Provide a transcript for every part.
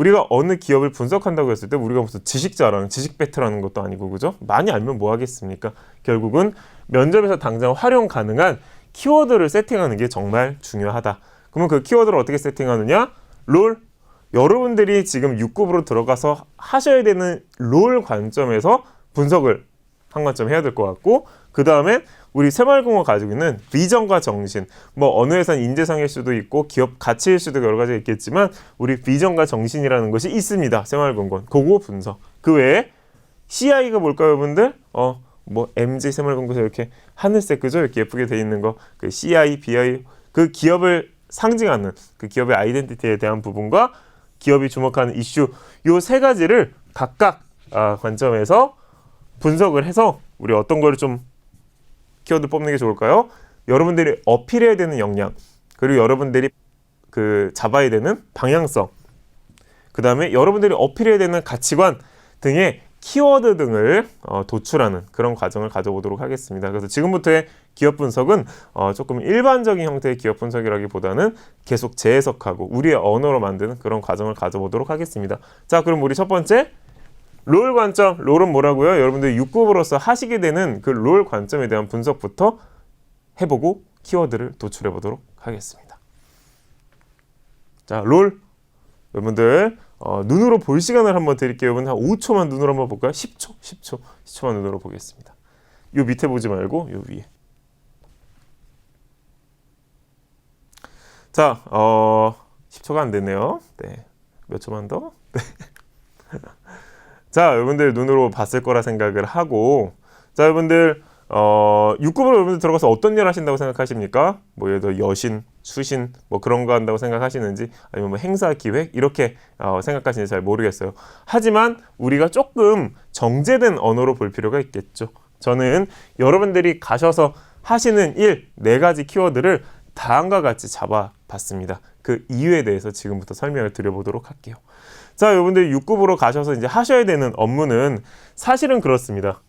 우리가 어느 기업을 분석한다고 했을 때 우리가 무슨 지식 자랑, 지식 배틀하는 것도 아니고, 그죠? 많이 알면 뭐 하겠습니까? 결국은 면접에서 당장 활용 가능한 키워드를 세팅하는 게 정말 중요하다. 그러면 그 키워드를 어떻게 세팅하느냐? 롤. 여러분들이 지금 6급으로 들어가서 하셔야 되는 롤 관점에서 분석을 한 관점 해야 될 것 같고, 그 다음에 우리 새마을공고가 가지고 있는 비전과 정신, 뭐 어느 회사는 인재상일 수도 있고 기업 가치일 수도 여러 가지가 있겠지만 우리 비전과 정신이라는 것이 있습니다. 새마을공고는 그거 분석. 그 외에 CI가 뭘까요, 여러분들? 뭐 MG 새마을공고에서 이렇게 하늘색, 그죠? 이렇게 예쁘게 돼 있는 거, 그 CI, BI, 그 기업을 상징하는 그 기업의 아이덴티티에 대한 부분과 기업이 주목하는 이슈, 요 세 가지를 각각 관점에서 분석을 해서 우리 어떤 거를 좀 키워드 뽑는 게 좋을까요? 여러분들이 어필해야 되는 역량, 그리고 여러분들이 그 잡아야 되는 방향성, 그 다음에 여러분들이 어필해야 되는 가치관 등의 키워드 등을 도출하는 그런 과정을 가져보도록 하겠습니다. 그래서 지금부터의 기업 분석은 조금 일반적인 형태의 기업 분석이라기보다는 계속 재해석하고 우리의 언어로 만드는 그런 과정을 가져보도록 하겠습니다. 자, 그럼 우리 첫 번째 롤 관점. 롤은 뭐라고요? 여러분들 6급으로서 하시게 되는 그 롤 관점에 대한 분석부터 해보고 키워드를 도출해 보도록 하겠습니다. 자, 롤. 여러분들 눈으로 볼 시간을 한번 드릴게요. 여러분 한 5초만 눈으로 한번 볼까요? 10초만 눈으로 보겠습니다. 요 밑에 보지 말고 요 위에. 자, 10초가 안 됐네요. 네, 몇 초만 더. 네. 자, 여러분들 눈으로 봤을 거라 생각을 하고, 자, 여러분들 6급으로 여러분들 들어가서 어떤 일 하신다고 생각하십니까? 뭐 예를 들어 여신, 수신 뭐 그런 거 한다고 생각하시는지, 아니면 뭐 행사 기획 이렇게 생각하시는지 잘 모르겠어요. 하지만 우리가 조금 정제된 언어로 볼 필요가 있겠죠. 저는 여러분들이 가셔서 하시는 일 4가지 키워드를 다음과 같이 잡아봤습니다. 그 이유에 대해서 지금부터 설명을 드려보도록 할게요. 자, 여러분들 6급으로 가셔서 이제 하셔야 되는 업무는 사실은 그렇습니다.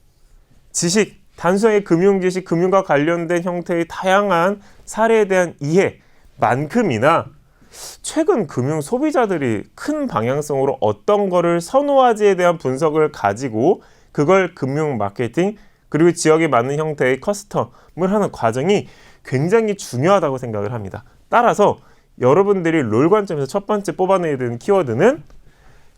지식, 단순하게 금융지식, 금융과 관련된 형태의 다양한 사례에 대한 이해만큼이나 최근 금융 소비자들이 큰 방향성으로 어떤 거를 선호하지에 대한 분석을 가지고 그걸 금융 마케팅 그리고 지역에 맞는 형태의 커스텀을 하는 과정이 굉장히 중요하다고 생각을 합니다. 따라서 여러분들이 롤 관점에서 첫 번째 뽑아내야 되는 키워드는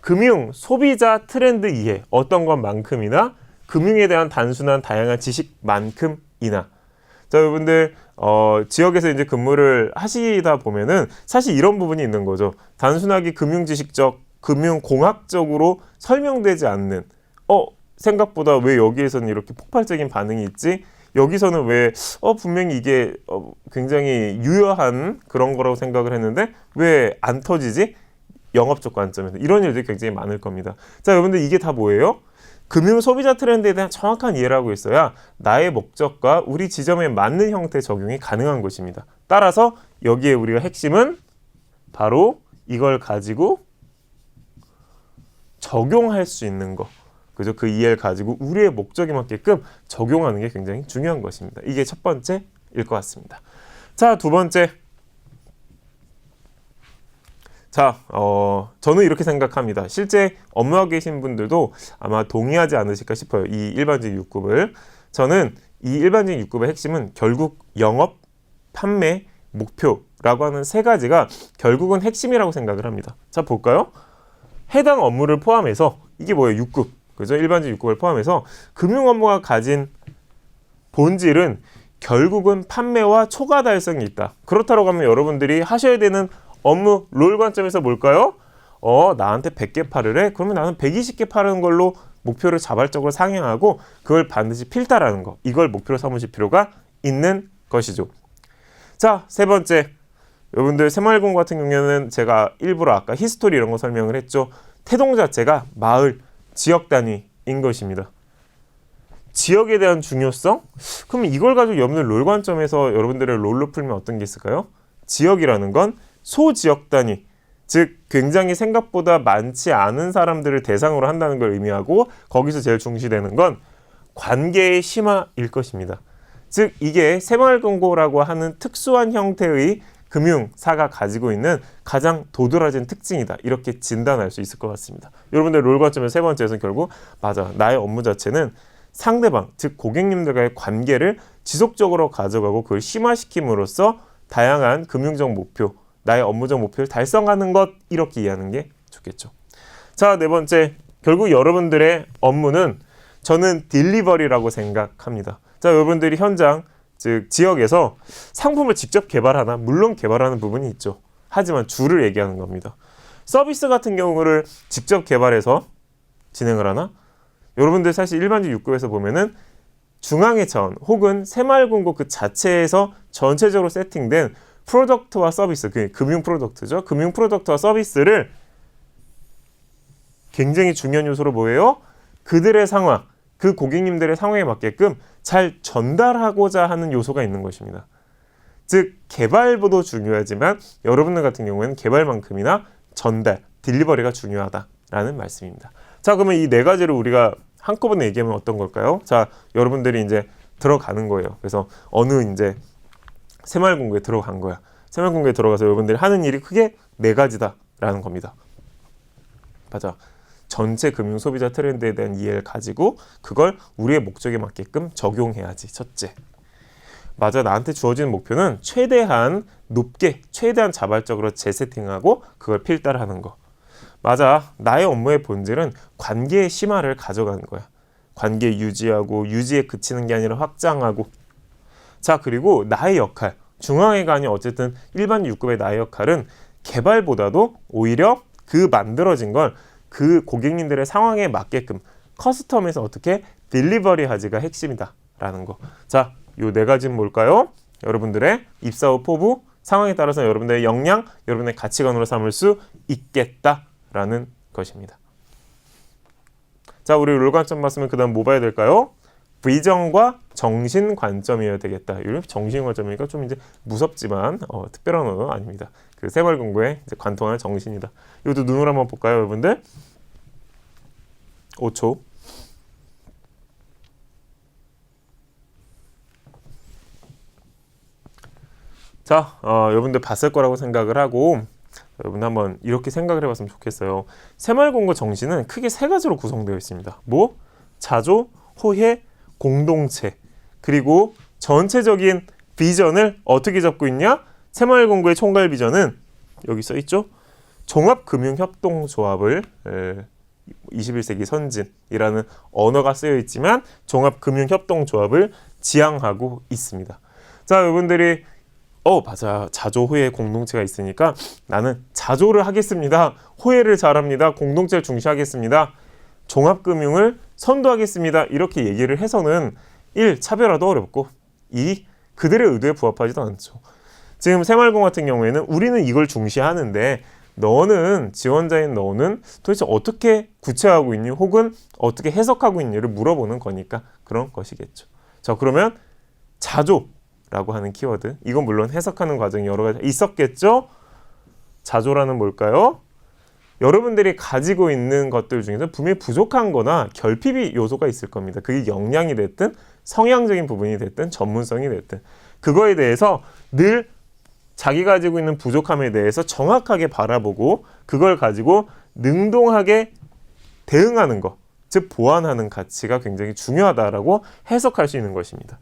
금융 소비자 트렌드 이해, 어떤 것만큼이나 금융에 대한 단순한 다양한 지식만큼이나. 자, 여러분들 지역에서 이제 근무를 하시다 보면은 사실 이런 부분이 있는 거죠. 단순하게 금융 지식적, 금융 공학적으로 설명되지 않는 생각보다 왜 여기에서는 이렇게 폭발적인 반응이 있지? 여기서는 왜 분명히 이게 굉장히 유효한 그런 거라고 생각을 했는데 왜 안 터지지? 영업적 관점에서 이런 일들이 굉장히 많을 겁니다. 자, 여러분들 이게 다 뭐예요? 금융 소비자 트렌드에 대한 정확한 이해를 하고 있어야 나의 목적과 우리 지점에 맞는 형태의 적용이 가능한 것입니다. 따라서 여기에 우리가 핵심은 바로 이걸 가지고 적용할 수 있는 거. 그죠? 그 이해를 가지고 우리의 목적에 맞게끔 적용하는 게 굉장히 중요한 것입니다. 이게 첫 번째일 것 같습니다. 자, 두 번째. 자, 저는 이렇게 생각합니다. 실제 업무하고 계신 분들도 아마 동의하지 않으실까 싶어요. 이 일반적인 6급을. 저는 이 일반적인 6급의 핵심은 결국 영업, 판매, 목표라고 하는 3가지가 결국은 핵심이라고 생각을 합니다. 자, 볼까요? 해당 업무를 포함해서 이게 뭐예요? 6급. 그죠? 일반적인 6급을 포함해서 금융 업무가 가진 본질은 결국은 판매와 초과 달성이 있다. 그렇다고 하면 여러분들이 하셔야 되는 업무 롤 관점에서 뭘까요? 나한테 100개 팔으래? 그러면 나는 120개 파는 걸로 목표를 자발적으로 상향하고 그걸 반드시 필달하는 거. 이걸 목표로 삼으실 필요가 있는 것이죠. 자, 세 번째. 여러분들 새마을공고 같은 경우에는 제가 일부러 아까 히스토리 이런 거 설명을 했죠. 태동 자체가 마을, 지역 단위인 것입니다. 지역에 대한 중요성? 그럼 이걸 가지고 여러분들 롤 관점에서 여러분들의 롤로 풀면 어떤 게 있을까요? 지역이라는 건 소지역 단위, 즉 굉장히 생각보다 많지 않은 사람들을 대상으로 한다는 걸 의미하고 거기서 제일 중시되는 건 관계의 심화일 것입니다. 즉 이게 새마을공고라고 하는 특수한 형태의 금융사가 가지고 있는 가장 도드라진 특징이다. 이렇게 진단할 수 있을 것 같습니다. 여러분들 롤 관점의 세 번째에서는 결국 맞아. 나의 업무 자체는 상대방, 즉 고객님들과의 관계를 지속적으로 가져가고 그걸 심화시킴으로써 다양한 금융적 목표, 나의 업무적 목표를 달성하는 것 이렇게 이해하는 게 좋겠죠. 자, 네 번째. 결국 여러분들의 업무는 저는 딜리버리라고 생각합니다. 자, 여러분들이 현장, 즉 지역에서 상품을 직접 개발하나? 물론 개발하는 부분이 있죠. 하지만 주를 얘기하는 겁니다. 서비스 같은 경우를 직접 개발해서 진행을 하나? 여러분들 사실 일반적 6급에서 보면은 중앙의 자원 혹은 새마을금고 그 자체에서 전체적으로 세팅된 프로덕트와 서비스, 그게 금융 프로덕트죠. 금융 프로덕트와 서비스를 굉장히 중요한 요소로 뭐예요? 그들의 상황, 그 고객님들의 상황에 맞게끔 잘 전달하고자 하는 요소가 있는 것입니다. 즉 개발보도 중요하지만 여러분들 같은 경우에는 개발만큼이나 전달, 딜리버리가 중요하다라는 말씀입니다. 자, 그러면 이 네 가지를 우리가 한꺼번에 얘기하면 어떤 걸까요? 자, 여러분들이 이제 들어가는 거예요. 그래서 어느 이제 새마을금고에 들어간 거야. 새마을금고에 들어가서 여러분들이 하는 일이 크게 네 가지다라는 겁니다. 맞아. 전체 금융 소비자 트렌드에 대한 이해를 가지고 그걸 우리의 목적에 맞게끔 적용해야지. 첫째. 맞아. 나한테 주어지는 목표는 최대한 높게, 최대한 자발적으로 재세팅하고 그걸 필달하는 거. 맞아. 나의 업무의 본질은 관계의 심화를 가져가는 거야. 관계 유지하고 유지에 그치는 게 아니라 확장하고. 자, 그리고 나의 역할. 중앙회가 아닌 어쨌든 일반 6급의 나의 역할은 개발보다도 오히려 그 만들어진 걸 그 고객님들의 상황에 맞게끔 커스텀에서 어떻게 딜리버리 하지가 핵심이다 라는 거. 자, 요 네 가지는 뭘까요? 여러분들의 입사 후 포부, 상황에 따라서 여러분들의 역량, 여러분의 가치관으로 삼을 수 있겠다라는 것입니다. 자, 우리 롤 관점 봤으면 그 다음 뭐 봐야 될까요? 비전과 정신 관점이어야 되겠다. 이 정신 관점이니까 좀 이제 무섭지만 특별한 언어는 아닙니다. 그 새마을금고에 이제 관통하는 정신이다. 이것도 눈으로 한번 볼까요, 여러분들? 5초. 자, 여러분들 봤을 거라고 생각을 하고 여러분 한번 이렇게 생각을 해봤으면 좋겠어요. 새마을금고 정신은 크게 세 가지로 구성되어 있습니다. 뭐? 자조, 호혜, 공동체. 그리고 전체적인 비전을 어떻게 잡고 있냐? 새마을금고의 총괄 비전은 여기 써 있죠. 종합금융협동조합을 21세기 선진이라는 언어가 쓰여 있지만 종합금융협동조합을 지향하고 있습니다. 자, 여러분들이 맞아. 자조, 호혜, 공동체가 있으니까 나는 자조를 하겠습니다. 호혜를 잘합니다. 공동체를 중시하겠습니다. 종합금융을 선도하겠습니다. 이렇게 얘기를 해서는 1. 차별화도 어렵고 2. 그들의 의도에 부합하지도 않죠. 지금 새마을금고 같은 경우에는 우리는 이걸 중시하는데 너는, 지원자인 너는 도대체 어떻게 구체화하고 있니? 혹은 어떻게 해석하고 있니를 물어보는 거니까 그런 것이겠죠. 자, 그러면 자조라고 하는 키워드, 이건 물론 해석하는 과정이 여러 가지 있었겠죠? 자조라는 뭘까요? 여러분들이 가지고 있는 것들 중에서 분명히 부족한 거나 결핍이 요소가 있을 겁니다. 그게 역량이 됐든 성향적인 부분이 됐든 전문성이 됐든 그거에 대해서 늘 자기 가지고 있는 부족함에 대해서 정확하게 바라보고 그걸 가지고 능동하게 대응하는 것, 즉 보완하는 가치가 굉장히 중요하다라고 해석할 수 있는 것입니다.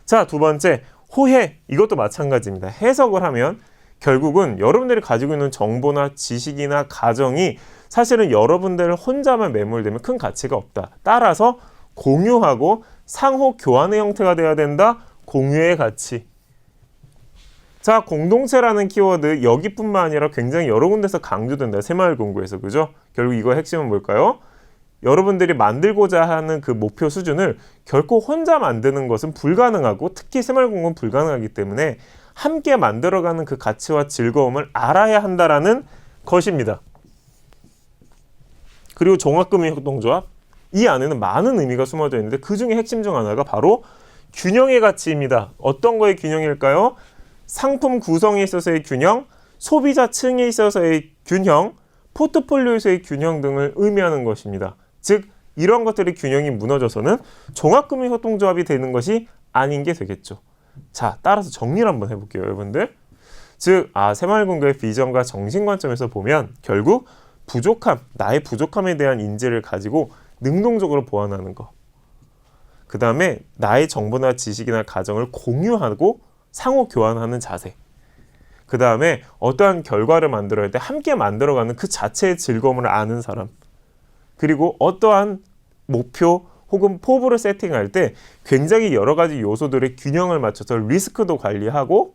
자, 두 번째, 호혜. 이것도 마찬가지입니다. 해석을 하면 결국은 여러분들이 가지고 있는 정보나 지식이나 가정이 사실은 여러분들 혼자만 매몰되면 큰 가치가 없다. 따라서 공유하고 상호 교환의 형태가 돼야 된다. 공유의 가치. 자, 공동체라는 키워드 여기뿐만 아니라 굉장히 여러 군데서 강조된다. 새마을금고에서. 그죠? 결국 이거의 핵심은 뭘까요? 여러분들이 만들고자 하는 그 목표 수준을 결코 혼자 만드는 것은 불가능하고 특히 새마을금고는 불가능하기 때문에 함께 만들어가는 그 가치와 즐거움을 알아야 한다라는 것입니다. 그리고 종합금융협동조합, 이 안에는 많은 의미가 숨어져 있는데 그 중에 핵심 중 하나가 바로 균형의 가치입니다. 어떤 거의 균형일까요? 상품 구성에 있어서의 균형, 소비자층에 있어서의 균형, 포트폴리오에서의 균형 등을 의미하는 것입니다. 즉 이런 것들의 균형이 무너져서는 종합금융협동조합이 되는 것이 아닌 게 되겠죠. 자, 따라서 정리를 한번 해볼게요, 여러분들. 즉, 새마을금고의 비전과 정신 관점에서 보면 결국 부족함, 나의 부족함에 대한 인지를 가지고 능동적으로 보완하는 거. 그 다음에 나의 정보나 지식이나 가정을 공유하고 상호 교환하는 자세. 그 다음에 어떠한 결과를 만들어야 때 함께 만들어가는 그 자체의 즐거움을 아는 사람. 그리고 어떠한 목표 혹은 포부를 세팅할 때 굉장히 여러 가지 요소들의 균형을 맞춰서 리스크도 관리하고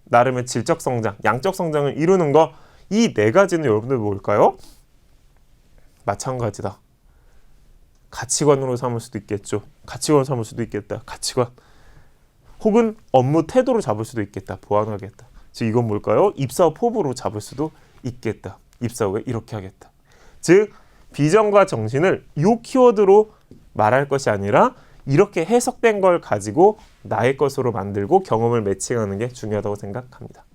나름의 질적 성장, 양적 성장을 이루는 거, 이 네 가지는 여러분들 뭘까요? 마찬가지다. 가치관으로 삼을 수도 있겠죠. 가치관으로 삼을 수도 있겠다. 가치관. 혹은 업무 태도로 잡을 수도 있겠다. 보완하겠다. 즉 이건 뭘까요? 입사후 포부로 잡을 수도 있겠다. 입사 후에 이렇게 하겠다. 즉 비전과 정신을 이 키워드로 말할 것이 아니라 이렇게 해석된 걸 가지고 나의 것으로 만들고 경험을 매칭하는 게 중요하다고 생각합니다.